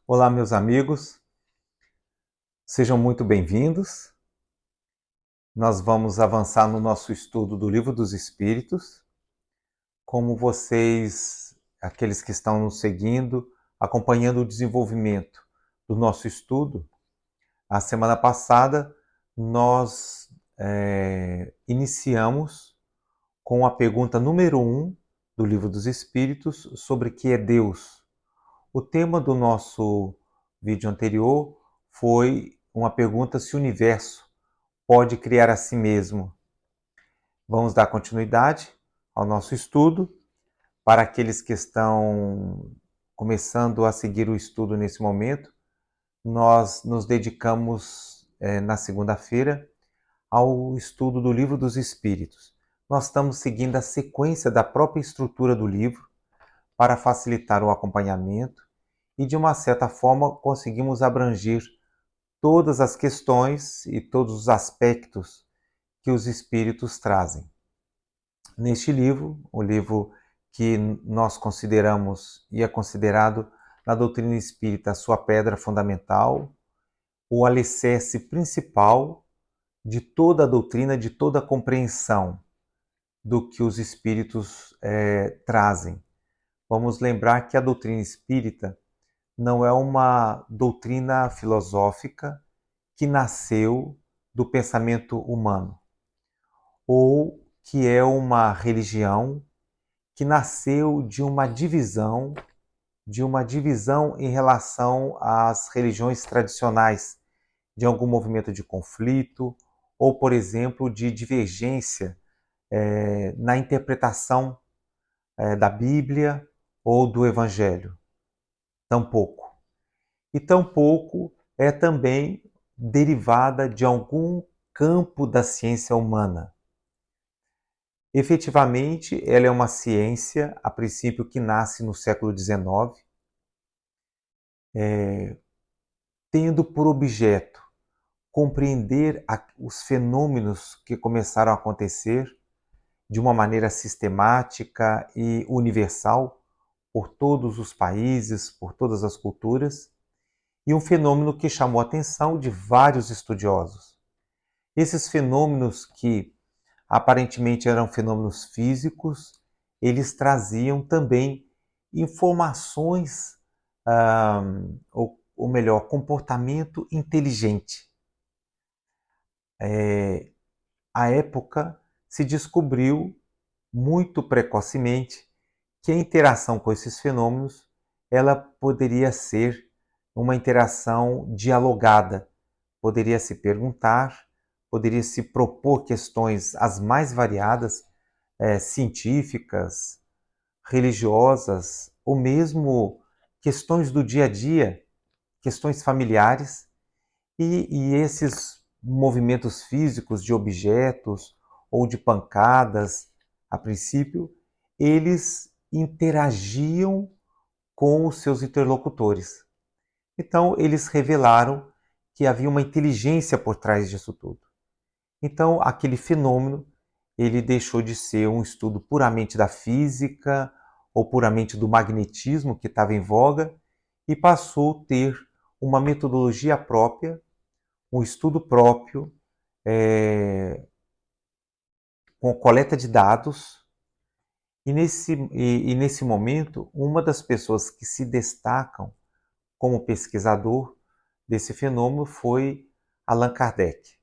Olá, meus amigos, sejam muito bem-vindos. Nós vamos avançar no nosso estudo do Livro dos Espíritos. Como vocês, aqueles que estão nos seguindo, acompanhando o desenvolvimento do nosso estudo, a semana passada nós iniciamos com a pergunta número 1 do Livro dos Espíritos sobre o que é Deus. O tema do nosso vídeo anterior foi uma pergunta se o universo pode criar a si mesmo. Vamos dar continuidade ao nosso estudo. Para aqueles que estão começando a seguir o estudo nesse momento, nós nos dedicamos na segunda-feira ao estudo do Livro dos Espíritos. Nós estamos seguindo a sequência da própria estrutura do livro para facilitar o acompanhamento e, de uma certa forma, conseguimos abranger todas as questões e todos os aspectos que os espíritos trazem. Neste livro, o livro que nós consideramos e é considerado na doutrina espírita a sua pedra fundamental, o alicerce principal de toda a doutrina, de toda a compreensão do que os espíritos trazem. Vamos lembrar que a doutrina espírita não é uma doutrina filosófica que nasceu do pensamento humano, ou que é uma religião que nasceu de uma divisão em relação às religiões tradicionais, de algum movimento de conflito, ou, por exemplo, de divergência na interpretação da Bíblia ou do Evangelho. Tampouco. E tampouco é também derivada de algum campo da ciência humana. Efetivamente, ela é uma ciência, a princípio, que nasce no século XIX, tendo por objeto compreender os fenômenos que começaram a acontecer de uma maneira sistemática e universal por todos os países, por todas as culturas, e um fenômeno que chamou a atenção de vários estudiosos. Esses fenômenos que aparentemente eram fenômenos físicos, eles traziam também informações, ou melhor, comportamento inteligente. À época, se descobriu muito precocemente que a interação com esses fenômenos ela poderia ser uma interação dialogada, poderia se perguntar, poderia se propor questões as mais variadas, científicas, religiosas, ou mesmo questões do dia a dia, questões familiares, e esses movimentos físicos de objetos ou de pancadas, a princípio, eles interagiam com os seus interlocutores. Então, eles revelaram que havia uma inteligência por trás disso tudo. Então, aquele fenômeno, ele deixou de ser um estudo puramente da física ou puramente do magnetismo que estava em voga e passou a ter uma metodologia própria, um estudo próprio, com coleta de dados. E nesse momento, uma das pessoas que se destacam como pesquisador desse fenômeno foi Allan Kardec.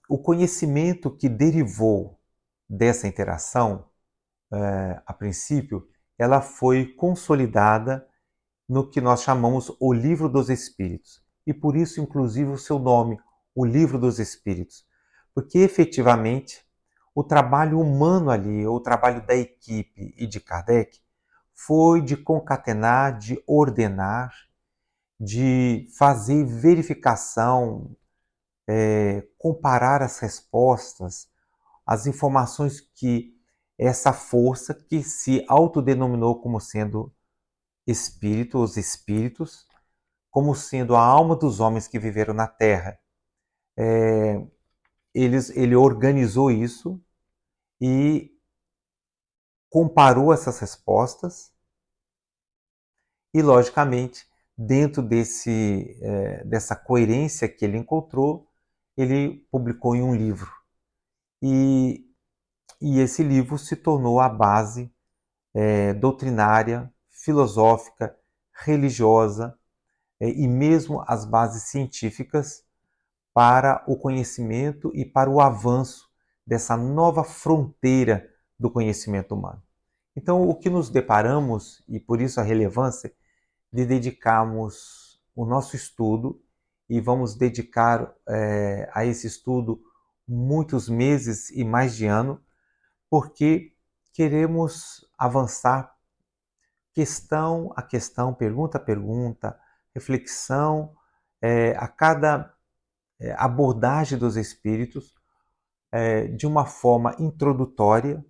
O conhecimento que derivou dessa interação, a princípio, ela foi consolidada no que nós chamamos o Livro dos Espíritos. E por isso, inclusive, o seu nome, o Livro dos Espíritos. Porque, efetivamente, o trabalho humano ali, o trabalho da equipe e de Kardec, foi de concatenar, de ordenar, de fazer verificação, comparar as respostas, as informações que essa força que se autodenominou como sendo espírito, os espíritos, como sendo a alma dos homens que viveram na Terra. Ele organizou isso e comparou essas respostas E, logicamente, dentro dessa coerência que ele encontrou, ele publicou em um livro. E, e esse livro se tornou a base doutrinária, filosófica, religiosa e mesmo as bases científicas para o conhecimento e para o avanço dessa nova fronteira do conhecimento humano. Então, o que nos deparamos, e por isso a relevância de dedicarmos o nosso estudo, e vamos dedicar a esse estudo muitos meses e mais de ano, porque queremos avançar questão a questão, pergunta a pergunta, reflexão a cada abordagem dos espíritos de uma forma introdutória,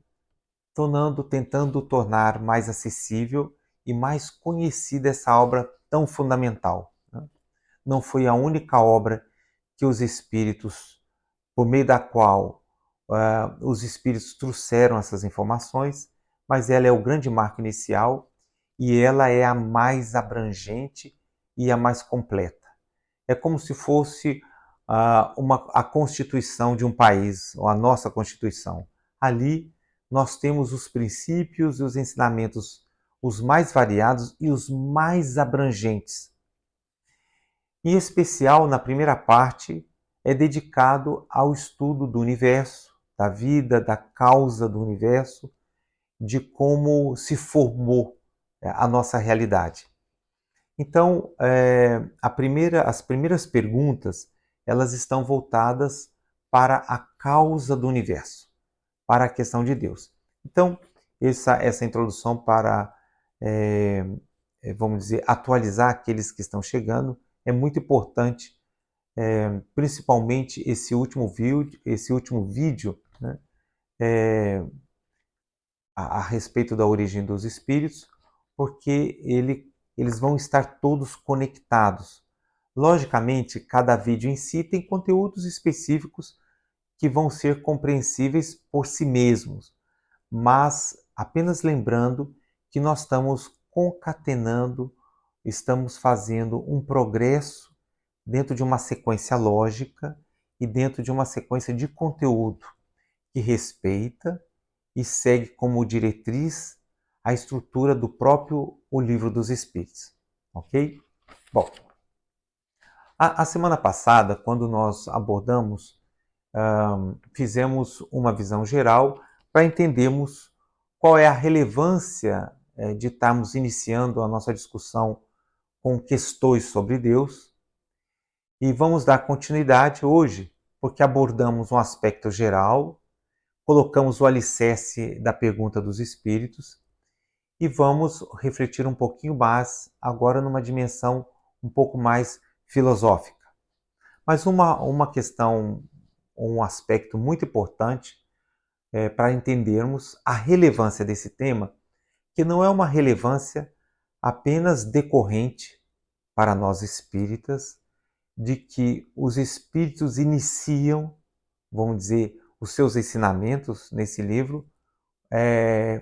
tentando tornar mais acessível e mais conhecida essa obra tão fundamental, né? Não foi a única obra que os espíritos, por meio da qual os espíritos trouxeram essas informações, mas ela é o grande marco inicial e ela é a mais abrangente e a mais completa. É como se fosse a constituição de um país, ou a nossa constituição. Ali nós temos os princípios e os ensinamentos os mais variados e os mais abrangentes. Em especial, na primeira parte, é dedicado ao estudo do universo, da vida, da causa do universo, de como se formou a nossa realidade. Então, as primeiras perguntas, elas estão voltadas para a causa do universo, para a questão de Deus. Então, essa introdução para, vamos dizer, atualizar aqueles que estão chegando, é muito importante, principalmente esse último vídeo, né, a respeito da origem dos espíritos, porque eles vão estar todos conectados. Logicamente, cada vídeo em si tem conteúdos específicos que vão ser compreensíveis por si mesmos, mas apenas lembrando que nós estamos concatenando, estamos fazendo um progresso dentro de uma sequência lógica e dentro de uma sequência de conteúdo que respeita e segue como diretriz a estrutura do próprio O Livro dos Espíritos. Ok? Bom, a semana passada, quando nós abordamos, fizemos uma visão geral para entendermos qual é a relevância de estarmos iniciando a nossa discussão com questões sobre Deus. E vamos dar continuidade hoje, porque abordamos um aspecto geral, colocamos o alicerce da pergunta dos espíritos e vamos refletir um pouquinho mais agora numa dimensão um pouco mais filosófica. Mas uma questão, um aspecto muito importante para entendermos a relevância desse tema, que não é uma relevância apenas decorrente para nós espíritas, de que os espíritos iniciam, vamos dizer, os seus ensinamentos nesse livro,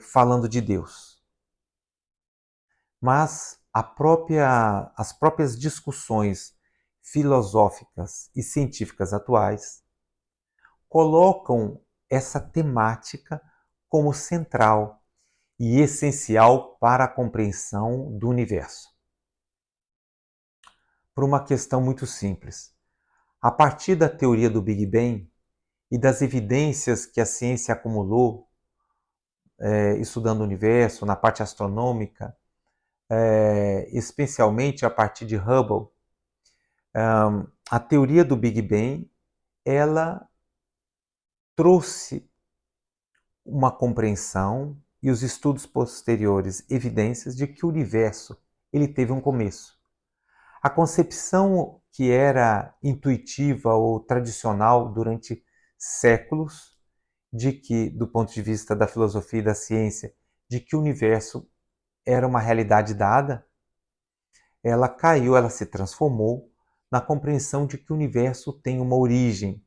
falando de Deus. Mas as próprias discussões filosóficas e científicas atuais colocam essa temática como central e essencial para a compreensão do universo. Por uma questão muito simples. A partir da teoria do Big Bang e das evidências que a ciência acumulou, estudando o universo, na parte astronômica, especialmente a partir de Hubble, a teoria do Big Bang, ela trouxe uma compreensão e os estudos posteriores evidências de que o universo ele teve um começo. A concepção que era intuitiva ou tradicional durante séculos, de que, do ponto de vista da filosofia e da ciência, de que o universo era uma realidade dada, ela caiu, ela se transformou na compreensão de que o universo tem uma origem.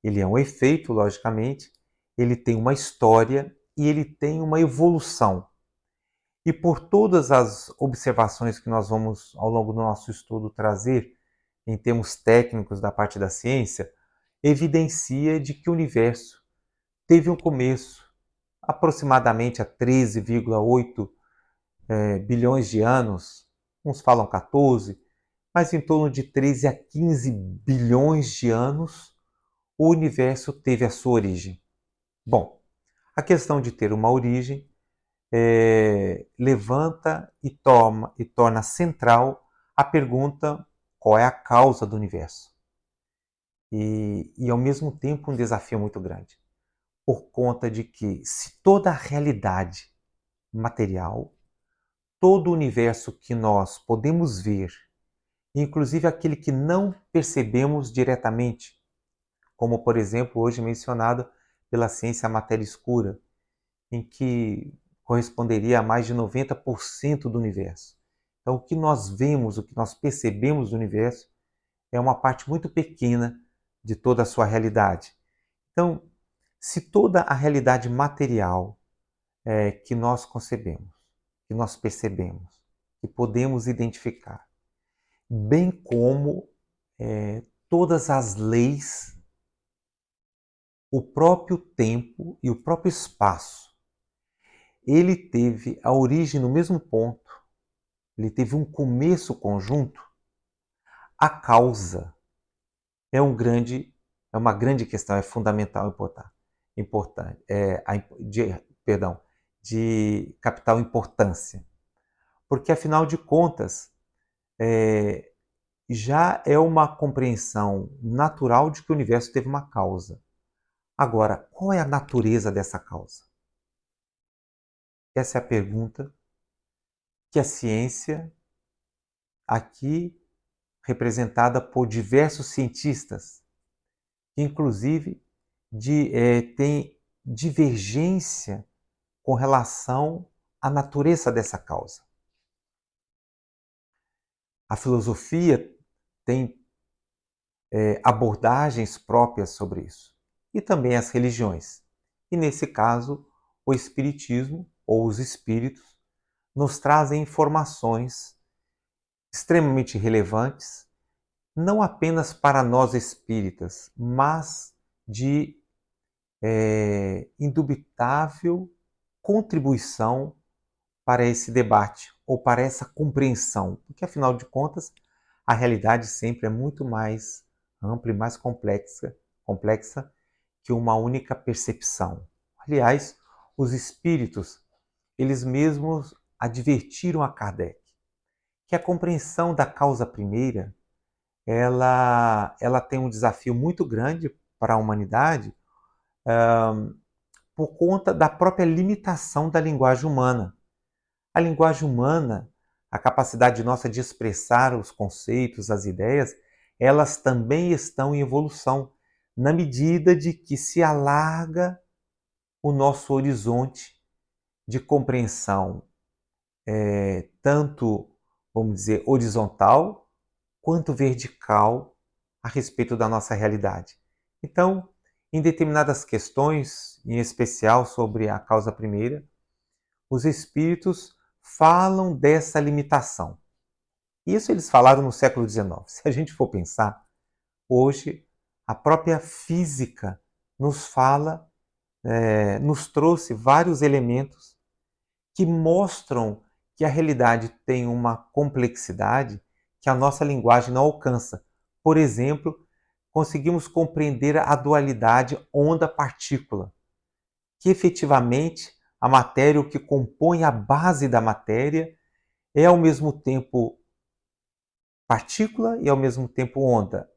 Ele é um efeito, logicamente, ele tem uma história e ele tem uma evolução. E por todas as observações que nós vamos, ao longo do nosso estudo, trazer em termos técnicos da parte da ciência, evidencia de que o universo teve um começo aproximadamente há 13,8 bilhões de anos, uns falam 14, mas em torno de 13 a 15 bilhões de anos, o universo teve a sua origem. Bom, a questão de ter uma origem levanta e torna central a pergunta: qual é a causa do universo? E ao mesmo tempo um desafio muito grande, por conta de que se toda a realidade material, todo o universo que nós podemos ver, inclusive aquele que não percebemos diretamente, como por exemplo hoje mencionado pela ciência a matéria escura, em que corresponderia a mais de 90% do universo. Então o que nós vemos, o que nós percebemos do universo é uma parte muito pequena de toda a sua realidade. Então, se toda a realidade material que nós concebemos, que nós percebemos, que podemos identificar, bem como todas as leis, o próprio tempo e o próprio espaço, ele teve a origem no mesmo ponto, ele teve um começo conjunto, a causa é uma grande questão, é fundamental, de capital importância. Porque, afinal de contas, já é uma compreensão natural de que o universo teve uma causa. Agora, qual é a natureza dessa causa? Essa é a pergunta que a ciência, aqui representada por diversos cientistas, que inclusive tem divergência com relação à natureza dessa causa. A filosofia tem abordagens próprias sobre isso, e também as religiões. E nesse caso, o espiritismo, ou os espíritos, nos trazem informações extremamente relevantes, não apenas para nós espíritas, mas de indubitável contribuição para esse debate ou para essa compreensão, porque afinal de contas a realidade sempre é muito mais ampla e mais complexa que uma única percepção. Aliás, os espíritos, eles mesmos advertiram a Kardec que a compreensão da causa primeira, ela tem um desafio muito grande para a humanidade, por conta da própria limitação da linguagem humana. A linguagem humana, a capacidade nossa de expressar os conceitos, as ideias, elas também estão em evolução, na medida de que se alarga o nosso horizonte de compreensão, tanto, vamos dizer, horizontal, quanto vertical a respeito da nossa realidade. Então, em determinadas questões, em especial sobre a causa primeira, os espíritos falam dessa limitação. Isso eles falaram no século XIX. Se a gente for pensar, hoje a própria física nos fala, nos trouxe vários elementos que mostram que a realidade tem uma complexidade que a nossa linguagem não alcança. Por exemplo, conseguimos compreender a dualidade onda-partícula, que efetivamente a matéria, o que compõe a base da matéria, é ao mesmo tempo partícula e ao mesmo tempo onda.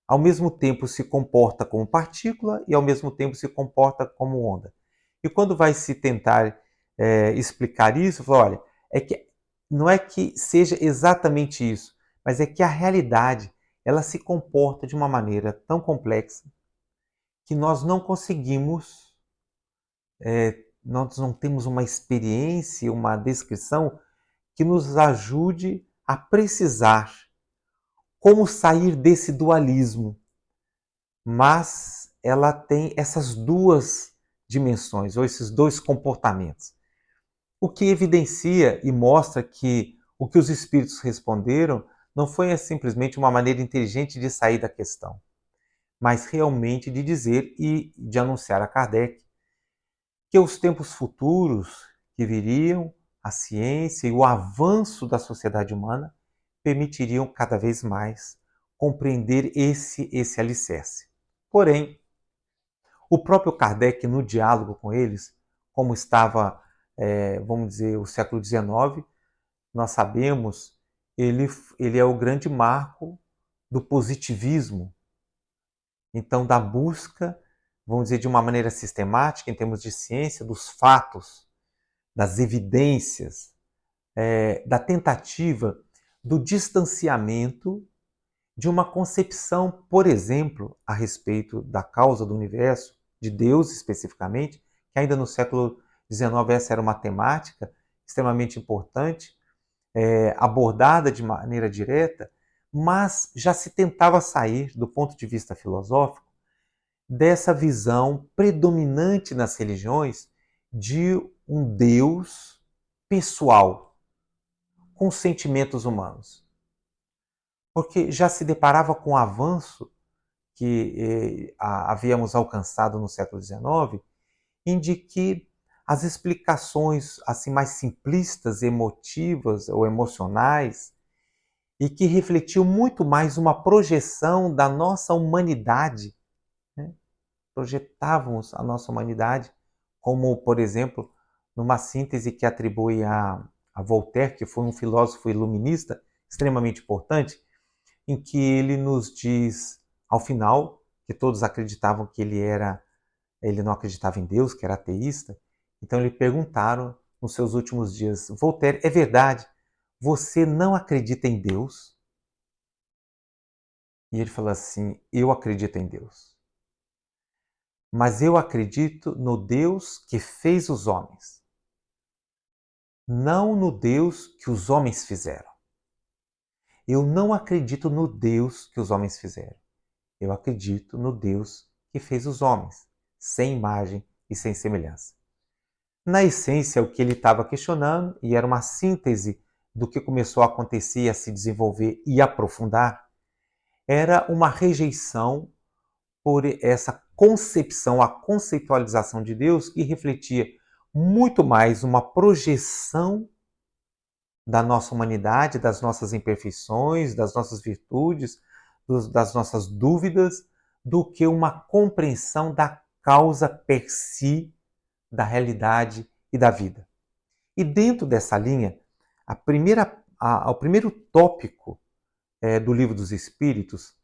Ao mesmo tempo se comporta como partícula e ao mesmo tempo se comporta como onda. E quando vai se tentar explicar isso, fala, olha, não é que seja exatamente isso, mas é que a realidade ela se comporta de uma maneira tão complexa que nós não conseguimos, nós não temos uma experiência, uma descrição que nos ajude a precisar como sair desse dualismo. Mas ela tem essas duas dimensões, ou esses dois comportamentos. O que evidencia e mostra que o que os espíritos responderam não foi simplesmente uma maneira inteligente de sair da questão, mas realmente de dizer e de anunciar a Kardec que os tempos futuros que viriam, a ciência e o avanço da sociedade humana permitiriam cada vez mais compreender esse alicerce. Porém, o próprio Kardec, no diálogo com eles, como estava, vamos dizer, o século XIX, nós sabemos, ele é o grande marco do positivismo, então da busca, vamos dizer, de uma maneira sistemática, em termos de ciência, dos fatos, das evidências, da tentativa do distanciamento de uma concepção, por exemplo, a respeito da causa do universo, de Deus especificamente, que ainda no século XIX essa era uma temática extremamente importante, abordada de maneira direta, mas já se tentava sair, do ponto de vista filosófico, dessa visão predominante nas religiões de um Deus pessoal, com sentimentos humanos. Porque já se deparava com o avanço que havíamos alcançado no século XIX, em de que as explicações assim mais simplistas, emotivas ou emocionais, e que refletiam muito mais uma projeção da nossa humanidade, né? Projetávamos a nossa humanidade, como, por exemplo, numa síntese que atribui a Voltaire, que foi um filósofo iluminista extremamente importante, em que ele nos diz, ao final, que todos acreditavam que ele não acreditava em Deus, que era ateísta. Então lhe perguntaram nos seus últimos dias: Voltaire, é verdade, você não acredita em Deus? E ele falou assim: eu acredito em Deus. Mas eu acredito no Deus que fez os homens, não no Deus que os homens fizeram. Eu não acredito no Deus que os homens fizeram. Eu acredito no Deus que fez os homens, sem imagem e sem semelhança. Na essência, o que ele estava questionando, e era uma síntese do que começou a acontecer, a se desenvolver e aprofundar, era uma rejeição por essa concepção, a conceitualização de Deus, que refletia muito mais uma projeção da nossa humanidade, das nossas imperfeições, das nossas virtudes, das nossas dúvidas, do que uma compreensão da causa per si da realidade e da vida. E dentro dessa linha, o primeiro tópico do Livro dos Espíritos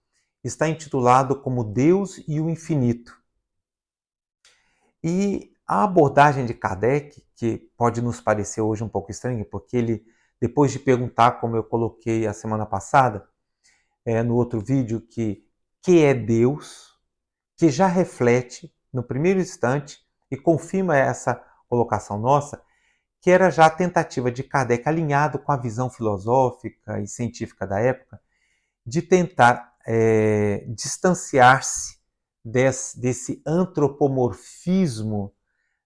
está intitulado como Deus e o Infinito. E a abordagem de Kardec, que pode nos parecer hoje um pouco estranha, porque ele, depois de perguntar, como eu coloquei a semana passada, no outro vídeo, que é Deus, que já reflete no primeiro instante e confirma essa colocação nossa, que era já a tentativa de Kardec, alinhado com a visão filosófica e científica da época, de tentar distanciar-se desse antropomorfismo,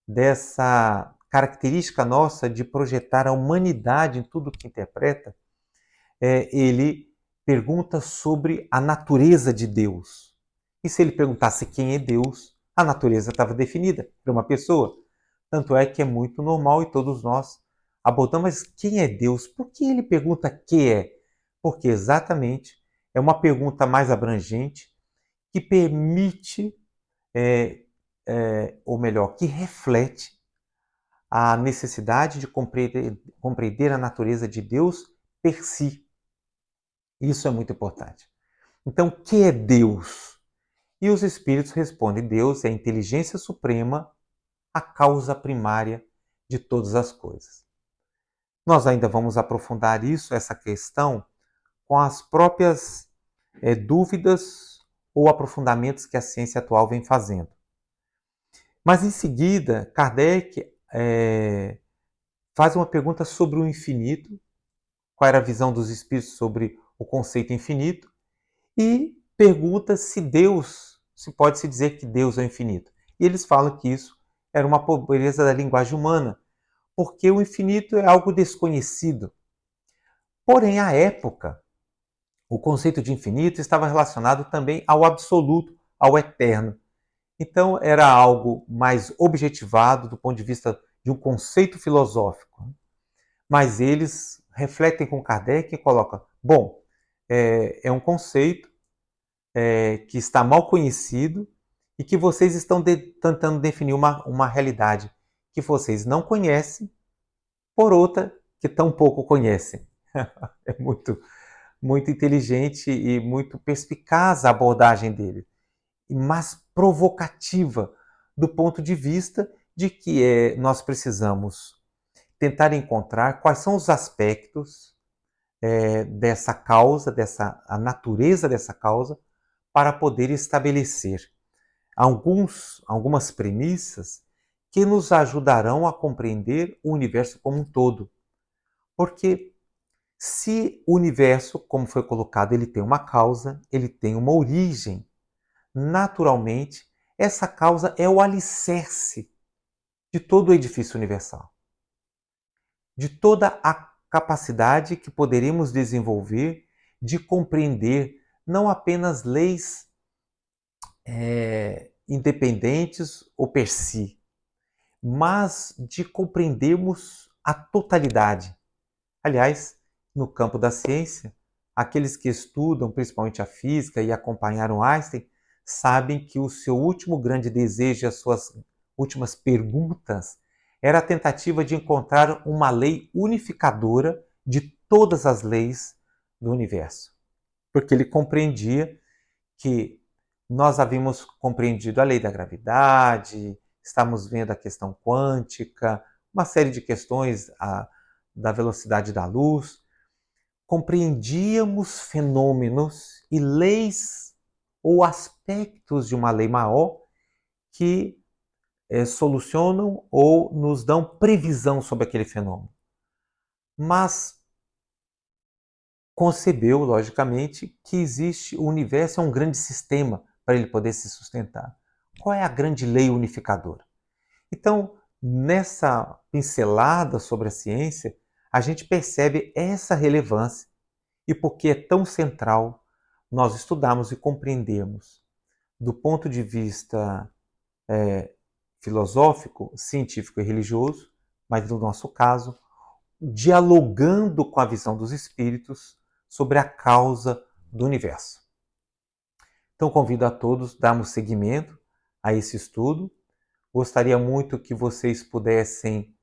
dessa característica nossa de projetar a humanidade em tudo que interpreta. Ele pergunta sobre a natureza de Deus. E se ele perguntasse quem é Deus, a natureza estava definida, era uma pessoa. Tanto é que é muito normal e todos nós abordamos, mas quem é Deus? Por que ele pergunta que é? Porque exatamente é uma pergunta mais abrangente que permite, ou melhor, que reflete a necessidade de compreender a natureza de Deus per si. Isso é muito importante. Então, o que é Deus? E os espíritos respondem: Deus é a inteligência suprema, a causa primária de todas as coisas. Nós ainda vamos aprofundar essa questão, com as próprias dúvidas ou aprofundamentos que a ciência atual vem fazendo. Mas em seguida, Kardec faz uma pergunta sobre o infinito, qual era a visão dos espíritos sobre o conceito infinito, e pergunta se pode-se dizer que Deus é infinito. E eles falam que isso era uma pobreza da linguagem humana, porque o infinito é algo desconhecido. Porém, à época, o conceito de infinito estava relacionado também ao absoluto, ao eterno. Então, era algo mais objetivado do ponto de vista de um conceito filosófico. Mas eles refletem com Kardec e colocam, bom, é um conceito que está mal conhecido e que vocês estão tentando definir uma realidade que vocês não conhecem por outra que tão pouco conhecem. É muito inteligente e muito perspicaz a abordagem dele, mas provocativa do ponto de vista de que nós precisamos tentar encontrar quais são os aspectos dessa causa, a natureza dessa causa, para poder estabelecer algumas premissas que nos ajudarão a compreender o universo como um todo. Porque se o universo, como foi colocado, ele tem uma causa, ele tem uma origem, naturalmente, essa causa é o alicerce de todo o edifício universal, de toda a capacidade que poderemos desenvolver de compreender não apenas leis independentes ou per si, mas de compreendermos a totalidade. Aliás, no campo da ciência, aqueles que estudam principalmente a física e acompanharam Einstein sabem que o seu último grande desejo e as suas últimas perguntas era a tentativa de encontrar uma lei unificadora de todas as leis do universo. Porque ele compreendia que nós havíamos compreendido a lei da gravidade, estamos vendo a questão quântica, uma série de questões da velocidade da luz, compreendíamos fenômenos e leis ou aspectos de uma lei maior que solucionam ou nos dão previsão sobre aquele fenômeno. Mas concebeu, logicamente, que existe o universo é um grande sistema para ele poder se sustentar. Qual é a grande lei unificadora? Então, nessa pincelada sobre a ciência, a gente percebe essa relevância e porque é tão central nós estudarmos e compreendermos do ponto de vista filosófico, científico e religioso, mas no nosso caso, dialogando com a visão dos espíritos sobre a causa do universo. Então convido a todos a darmos seguimento a esse estudo. Gostaria muito que vocês pudessem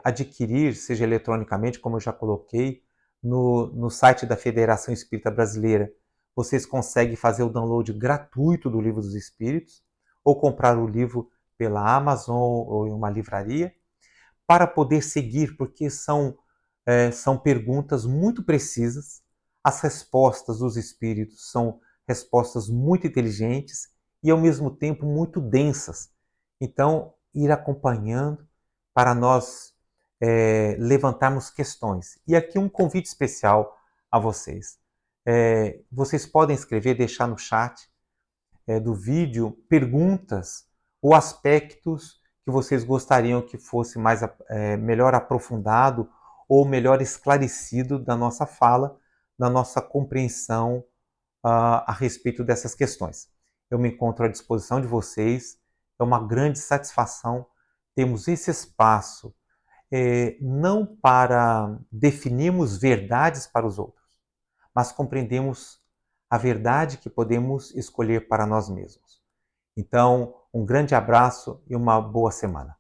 adquirir, seja eletronicamente, como eu já coloquei, no site da Federação Espírita Brasileira. Vocês conseguem fazer o download gratuito do Livro dos Espíritos ou comprar o livro pela Amazon ou em uma livraria para poder seguir, porque são perguntas muito precisas. As respostas dos espíritos são respostas muito inteligentes e, ao mesmo tempo, muito densas. Então, ir acompanhando para nós levantarmos questões. E aqui um convite especial a vocês. Vocês podem escrever, deixar no chat do vídeo perguntas ou aspectos que vocês gostariam que fosse melhor aprofundado ou melhor esclarecido da nossa fala, da nossa compreensão a respeito dessas questões. Eu me encontro à disposição de vocês, é uma grande satisfação termos esse espaço, não para definirmos verdades para os outros, mas compreendemos a verdade que podemos escolher para nós mesmos. Então, um grande abraço e uma boa semana.